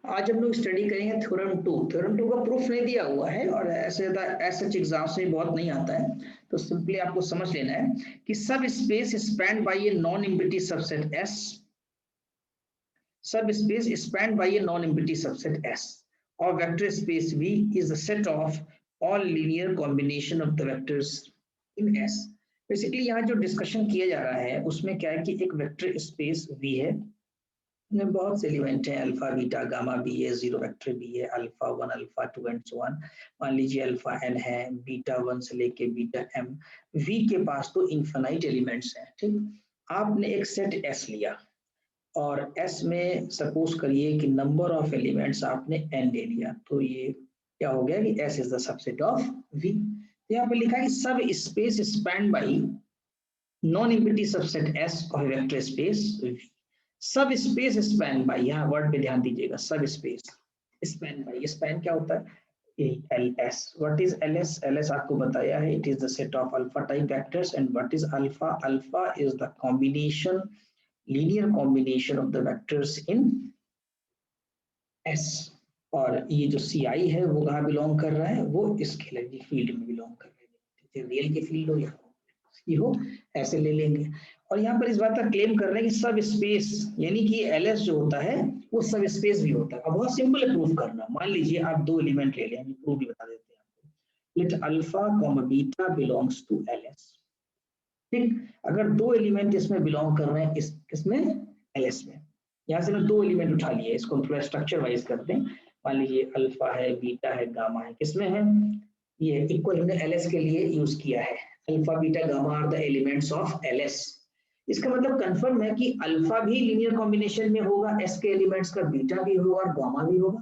आज हम लोग स्टडी करेंगे थ्योरम टू। थ्योरम टू का प्रूफ नहीं दिया हुआ है और ऐसे सच एग्जाम्स में बहुत नहीं आता है, तो सिंपली आपको समझ लेना है कि subspace span by a non empty subset S, subspace span by a non empty subset S और vector space V is the set of all linear combination of the vectors in S। Basically यहाँ जो discussion किया जा रहा है उसमें क्या है कि एक वेक्टर स्पेस V है, में बहुत से एलिमेंट हैं, अल्फा बीटा गामा भी है, जीरो वेक्टर भी है, alpha 1 alpha 2 and so on. मान लीजिए अल्फा n है, बीटा 1 से लेके बीटा m। V के पास तो इनफाइनाइट एलिमेंट्स हैं, ठीक। आपने एक सेट S लिया और S में सपोज करिए कि नंबर ऑफ एलिमेंट्स आपने n ले लिया, तो ये क्या हो गया कि S is the subset of V। यहाँ पे लिखा है कि subspace span by non empty subset S of vector space V। सब स्पेस स्पैन बाई, यहाँ वर्ड पे ध्यान दीजिएगा, सब स्पेस स्पैन बाई, स्पैन क्या होता है, L S. What is L S? L S आपको बताया है, it is the set of alpha type vectors. And what is alpha? Alpha is the combination, linear combination of the vectors in S. और ये जो सी आई है वो कहाँ belong कर रहा है, वो स्केलर की फील्ड में बिलोंग कर रहा है, रियल की फील्ड हो या ये हो, ऐसे ले लेंगे। और यहाँ पर इस बात का क्लेम कर रहे हैं कि सब स्पेस, यानी कि एलएस जो होता है वो सब स्पेस भी होता है। अब बहुत सिंपल है प्रूफ करना। मान लीजिए आप दो एलिमेंट ले लें, प्रूफ भी बता देते हैं आपको। Let alpha comma beta belongs to LS, ठीक। अगर दो एलिमेंट इसमें बिलोंग कर रहे हैं, इस किसमें, एलएस में। यहाँ से मैं दो एलिमेंट उठा लिए, इसको थोड़ा स्ट्रक्चर वाइज करते हैं। मान लीजिए अल्फा है, बीटा है, गामा है, किसमें है, ये इक्वल हमने एलएस के लिए यूज किया है। Alpha beta gamma are the elements of LS. इसका मतलब कंफर्म है कि अल्फा भी लीनियर कॉम्बिनेशन में होगा एस के एलिमेंट्स का, बीटा भी होगा और गामा भी होगा,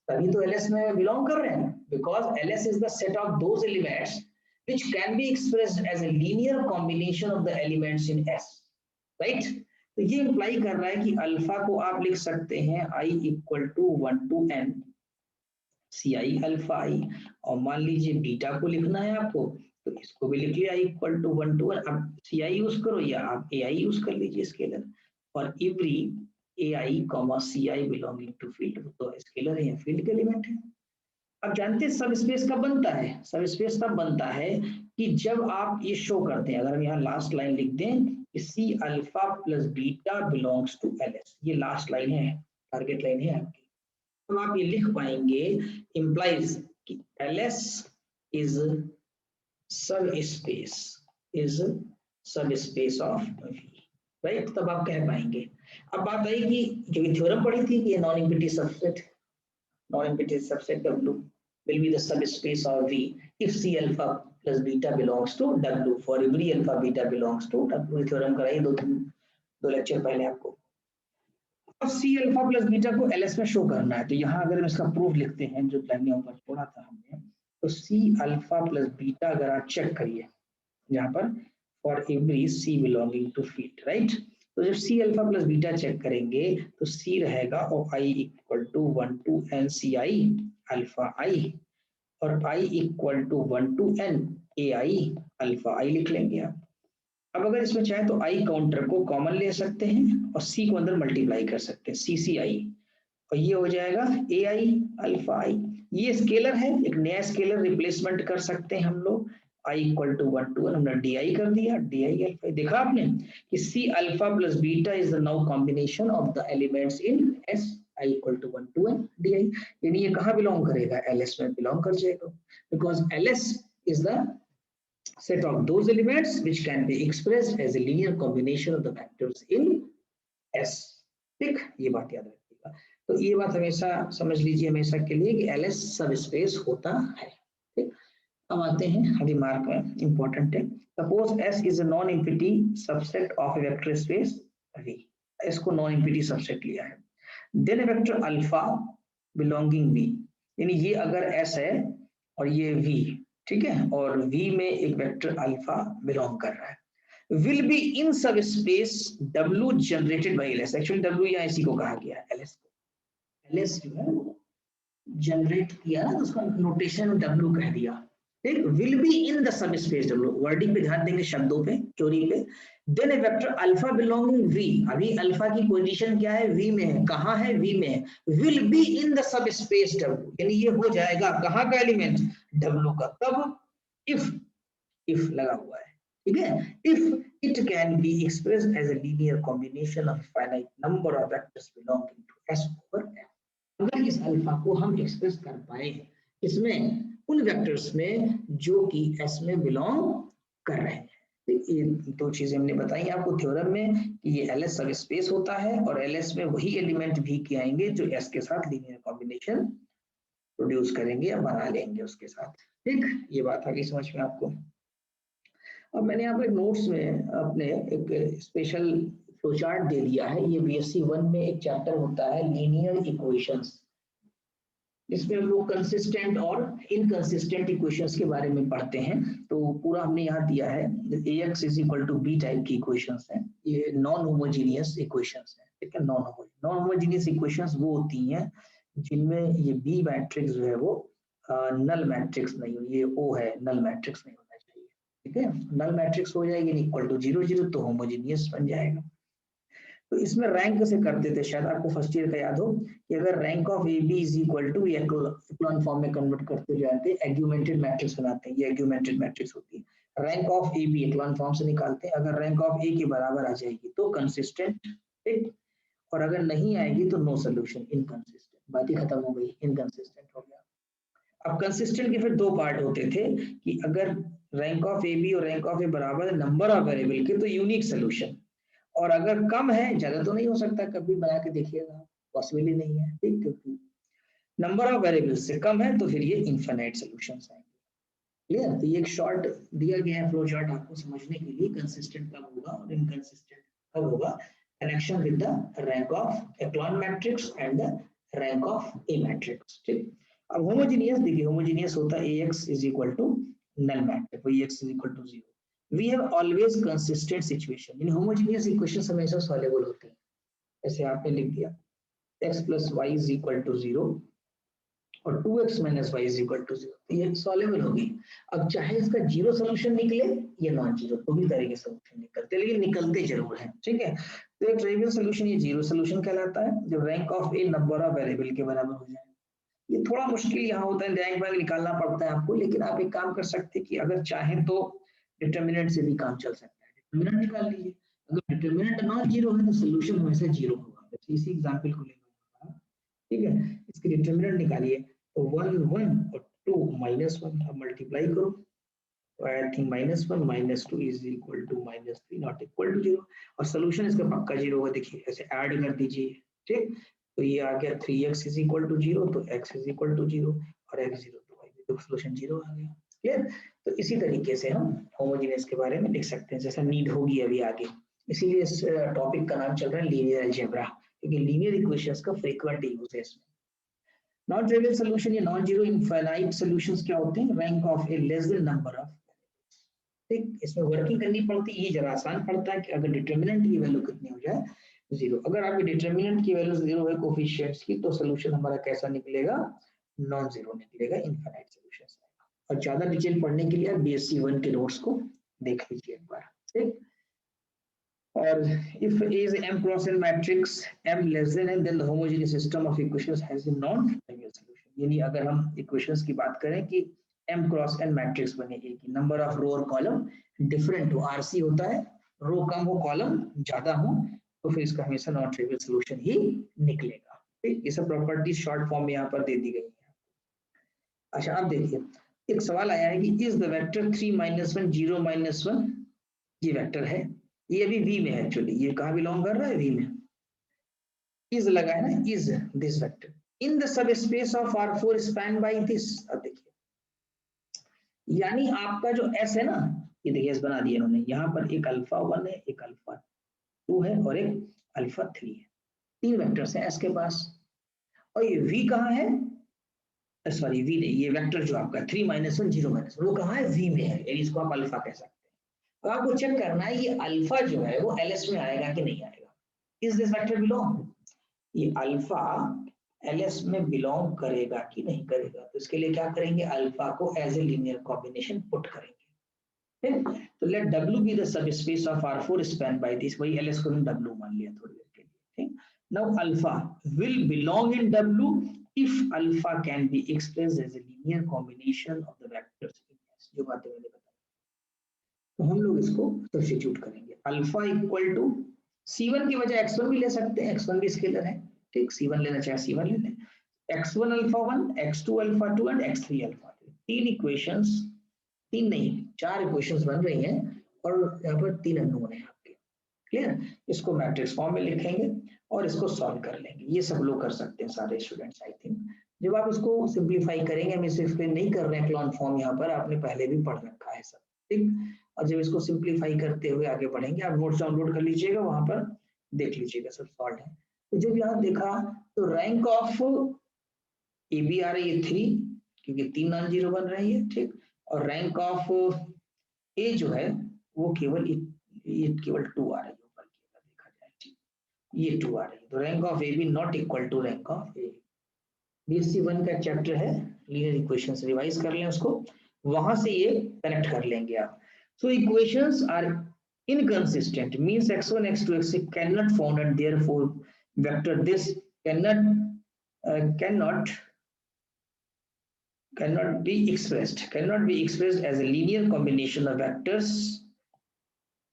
तभी तो एलएस में बिलोंग कर रहे हैं। Because LS is the set of those elements which can be expressed as a linear combination of the elements in S, right? तो ये इंप्लाई कर रहा है कि अल्फा को आप लिख सकते हैं I equal to 1 to n C I alpha I, और मान लीजिए बीटा को लिखना है आपको तो इसको भी लिख लिया I equal to 1 to n। अब सी आई यूज करो या आप ए आई यूज कर लीजिए स्केलर। और every A I comma C I belonging to field, तो स्केलर है या फील्ड के एलिमेंट है। अब जानते हैं सब स्पेस कब बनता है? सब स्पेस तब बनता है कि जब आप ये शो करते हैं, अगर हम यहाँ लास्ट लाइन लिख दें कि C alpha plus beta belongs to L S, ये लास्ट लाइन है, टारगेट लाइन है आपकी। तो आप ये लिख पाएंगे इंप्लाइज कि L S is sub space of V, right? तब आप कह पाएंगे। अब बात आई कि जो थ्योरम पढ़ी थी कि ये non empty subset, non-empty subset W will be the subspace of V if C alpha plus beta belongs to W for every alpha beta belongs to W। Theorem कराई दो लेक्चर पहले आपको। अब C alpha plus beta को LS में show करना है, तो यहाँ अगर हम इसका प्रूफ लिखते हैं जो लाइन ऊपर छोड़ा था हमने, तो C alpha plus beta अगर आप चेक करिए यहाँ पर for every C belonging to field, right? तो जब C alpha plus beta check करेंगे तो C रहेगा और I equal to 1 to n C I alpha I, और I equal to 1 to n A I alpha I लिख लेंगे आप। अब अगर इसमें चाहे तो I काउंटर को कॉमन ले सकते हैं और C को अंदर मल्टीप्लाई कर सकते हैं, सी सी आई, और ये हो जाएगा ए आई अल्फा I। ये स्केलर है, एक नया स्केलर रिप्लेसमेंट कर सकते हैं हम लोग। I इक्वल टू 1 to 1 हमने डी आई कर दिया, डी आई अल्फा। देखा आपने कि C alpha plus beta is the now combination of the elements in S। I equal to 1 to 1 D I, यानी ये कहाँ बिलोंग करेगा, LS में बिलोंग कर जाएगा, because LS is the set of those elements which can be expressed as a linear combination of the vectors in S। ठीक, ये बात याद रखिएगा। तो ये बात हमेशा समझ लीजिए हमेशा के लिए कि LS सब स्पेस होता है, ठीक। अब आते हैं रिमार्क में, इंपॉर्टेंट है। Suppose S is a non empty subset of A vector space V, S को नॉन एम्प्टी सबसेट लिया है। Then a vector alpha belonging V, यानी ये अगर S है और ये V, ठीक है, और V में एक वेक्टर अल्फा बिलोंग कर रहा है, will be in subspace W generated by LS। Actually W यहाँ इसी को कहा गया है, LS को। LS जो है जनरेट किया ना, उसका नोटेशन W कह दिया, ठीक। Will be in the sub space W, wording पे ध्यान देंगे, शब्दों पे, चोरी पे। Then a vector alpha belonging V, अभी अल्फा की पोजीशन क्या है, वी में है, कहाँ है, वी में है, will be in the sub space W, यानी ये हो जाएगा कहाँ का एलिमेंट, डब्ल्यू का, तब इफ लगा हुआ है, ठीक है, if it can be expressed as a linear combination of finite number of vectors belonging to S over F, अगर इस अल्फा को हम एक्सप्रेस कर पाए इसमें उन वेक्टर्स में जो कि एस में बिलोंग कर रहे हैं, ये दो चीजें हमने बताई आपको थ्योरम में कि ये एल एस सब स्पेस होता है और एल एस में वही एलिमेंट भी के आएंगे जो एस के साथ लीनियर कॉम्बिनेशन प्रोड्यूस करेंगे या बना लेंगे उसके साथ, ठीक, ये बात आ गई समझ में आपको। अब मैंने यहाँ पे नोट्स में अपने एक स्पेशल फ्लोचार्ट दे दिया है, ये बीएससी 1 में एक चैप्टर होता है लीनियर इक्वेशंस, जिसमें हम लोग कंसिस्टेंट और इनकंसिस्टेंट इक्वेशंस के बारे में पढ़ते हैं, तो पूरा हमने यहाँ दिया है ax is equal to B type की इक्वेशंस हैं, ये नॉन होमोजीनियस इक्वेशंस हैं, ठीक है, नॉन होमोजीनियस इक्वेशंस वो होती हैं जिनमें ये बी मैट्रिक्स जो है वो नल मैट्रिक्स नहीं हो, ये ओ है नल मैट्रिक्स नहीं होना चाहिए, ठीक है, नल मैट्रिक्स हो जाएगी इक्वल टू 0 0 तो होमोजीनियस बन जाएगा। तो इसमें रैंक से करते थे, शायद आपको फर्स्ट ईयर का याद हो कि अगर rank of A B is equal to echelon form में कन्वर्ट करते जाते हैं, एग्यूमेंटेड मैट्रिक्स बनाते हैं, ये एग्यूमेंटेड मैट्रिक्स होती है, rank of A B echelon form से निकालते हैं, अगर रैंक ऑफ ए के बराबर आ जाएगी तो कंसिस्टेंट, ठीक, और अगर नहीं आएगी तो नो सोल्यूशन, इनकंसिस्टेंट, बात ही खत्म हो गई, इनकंसिस्टेंट हो गया। अब कंसिस्टेंट के फिर दो पार्ट होते थे कि अगर रैंक ऑफ ए बी और रैंक ऑफ ए बराबर है नंबर ऑफ वेरिएबल के तो यूनिक सोल्यूशन, और अगर कम है, ज्यादा तो नहीं हो सकता, कभी बना के देखिएगा, पॉसिबल ही नहीं है, ठीक, क्योंकि नंबर ऑफ वेरिएबल्स से कम है तो फिर ये इनफिनिट सॉल्यूशंस आएंगे, क्लियर। तो ये एक शॉर्ट दिया गया है फ्लो चार्ट आपको समझने के लिए, कंसिस्टेंट कब होगा और इनकंसिस्टेंट कब होगा, connection with the rank of echelon matrix and the rank of A matrix, ठीक। अब होमोजेनियस देखिए, होमोजेनियस होता है ax is equal to null matrix, तो ax is equal to 0, we have always consistent situation in homogeneous equations हमेशा soluble होती हैं, ऐसे आपने लिख दिया x plus y is equal to 0 और 2x minus y is equal to 0, तो ये सॉल्युबल होगी। अब चाहे इसका जीरो सोल्यूशन निकले या नॉन जीरो, तो भी तरह के सोल्यूशन निकलते, लेकिन निकलते जरूर हैं, ठीक है। तो एक ट्रिवियल सोल्यूशन ये जीरो सोल्यूशन कहलाता है जब rank of A number of variable के बराबर हो जाए। ये थोड़ा मुश्किल यहाँ होता है, रैंक वैंक निकालना पड़ता है आपको, लेकिन आप एक काम कर सकते हैं कि अगर चाहें तो डिटरमिनेंट से भी काम चल सकता है, डिटरमिनेंट निकाल लीजिए, अगर डिटरमिनेंट नॉन जीरो है तो सोल्यूशन हमेशा जीरो होगा, जैसे इसी एग्जांपल को लेकर, ठीक है, इसकी डिटरमिनेंट निकालिए, तो 1 1 और 2 -1, अब मल्टीप्लाई करो, तो I think -1 -2 is equal to -3 not equal to 0, और सोल्यूशन इसका पक्का जीरो होगा, देखिए ऐसे ऐड कर दीजिए, ठीक, तो ये आ गया 3x इज इक्वल टू 0, तो x इज इक्वल टू 0 और x 0 तो y तो सोल्यूशन 0 आ गया, क्लियर। तो इसी तरीके से हम होमोजेनियस के बारे में लिख सकते हैं, जैसा नीड होगी अभी आगे, इसीलिए इस टॉपिक का नाम चल रहा है लीनियर अलजेब्रा, क्योंकि लीनियर इक्वेशंस का फ्रीक्वेंट यूज है इसमें। नॉन ट्रिवियल सॉल्यूशन या नॉन जीरो इनफाइनाइट सॉल्यूशंस क्या होते हैं, rank of A less than number of, ठीक, इसमें वर्किंग करनी पड़ती है, ये जरा आसान पड़ता है कि अगर डिटरमिनेंट की वैल्यू कितनी हो जाए, 0, अगर आपके डिटरमिनेंट की वैल्यू 0 है कोफिशिएंट्स की, तो सोल्यूशन हमारा कैसा निकलेगा, नॉन जीरो निकलेगा, इनफिनिट सॉल्यूशन आएगा। और ज्यादा डिटेल पढ़ने के लिए आप बीएससी 1 के नोट्स को देख लीजिए एक बार, ठीक। और if A is M cross N matrix, M less than N, then the homogeneous system of equations has a non-trivial solution, यानी अगर हम इक्वेशंस की बात करें कि M cross N मैट्रिक्स बने A की, नंबर ऑफ रो और कॉलम डिफरेंट हो, RC होता है, रो कम हो कॉलम ज्यादा हो, तो फिर इसका हमेशा नॉन ट्रिवियल सॉल्यूशन ही निकलेगा, ठीक। ये सब प्रॉपर्टीज शॉर्ट फॉर्म में यहाँ पर दे दी गई है। अच्छा अब देखिए, एक सवाल आया है कि इज द वेक्टर 3 -1 0 -1, ये वेक्टर है, ये अभी V में है, एक्चुअली ये कहाँ बिलोंग कर रहा है, V में, इज लगा है ना, is this vector in the sub space of R4 span by this. अब देखिए, यानी आपका जो S है ना, ये देखिए S बना दिया इन्होंने, यहाँ पर एक अल्फा 1 है, एक अल्फा 2 है और एक अल्फा 3 है, 3 वेक्टर्स हैं S के पास, और ये V कहाँ है, सॉरी V नहीं, ये वेक्टर जो आपका 3 -1 0 -1 वो कहाँ है, V में है, यानी इसको आप अल्फा कह सकते हैं। तो आपको चेक करना है ये अल्फा जो है वो LS में आएगा कि नहीं आएगा, इज दिस वेक्टर बिलोंग, ये अल्फा LS में बिलोंग करेगा कि नहीं करेगा, तो इसके लिए क्या करेंगे, अल्फा को as a linear combination put करेंगे, ठीक, तो let W be the subspace of R4 span by this, वही LS को हमने W मान लिया थोड़ी देर के लिए। ठीक, now alpha will belong in W if alpha can be expressed as a linear combination of the vectors in S, जो बातें मैंने बताई। तो हम लोग इसको सब्स्टिट्यूट करेंगे, अल्फा इक्वल टू C1 की बजाय X1 भी ले सकते हैं, X1 भी स्केलर है। ठीक, C1 लेना चाहे C1 ले लें, X1 alpha 1, X2 alpha 2 and X3 alpha 3, तीन इक्वेशंस, तीन नहीं चार इक्वेशंस बन रही हैं और यहाँ पर तीन अननोन है आपके। क्लियर, इसको मैट्रिक्स फॉर्म में लिखेंगे और इसको सॉल्व कर लेंगे। ये सब लोग कर सकते हैं सारे स्टूडेंट्स आई थिंक। जब आप इसको सिंप्लीफाई करेंगे, हम इसे एक्सप्लेन नहीं कर रहे हैं क्लॉन फॉर्म, यहाँ पर आपने पहले भी पढ़ रखा है सब। ठीक, और जब इसको सिंप्लीफाई करते हुए आगे बढ़ेंगे, आप नोट्स डाउनलोड कर लीजिएगा, वहां पर देख लीजिएगा सब सॉल्व है। तो जब यहाँ देखा तो रैंक ऑफ ए बी आ रही है 3, क्योंकि 3 नॉन जीरो बन रही है। ठीक, और रैंक ऑफ ए जो है वो केवल 2 आ रही है ऊपर की, अगर देखा जाए। ठीक, ये 2 आ रही है, तो rank of A B not equal to rank of A. BSc 1 का चैप्टर है लीनियर इक्वेशंस, रिवाइज कर लें उसको, वहां से ये कनेक्ट कर लेंगे आप। So equations are inconsistent means x1 x2 x3 cannot found and therefore vector this cannot be expressed as a linear combination of vectors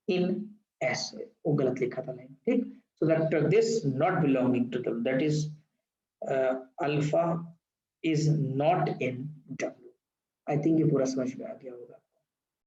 in S, वो गलत लिखा था नहीं। ठीक, so vector this not belonging to them, that is alpha is not in W। I think ये पूरा समझ में आ गया होगा।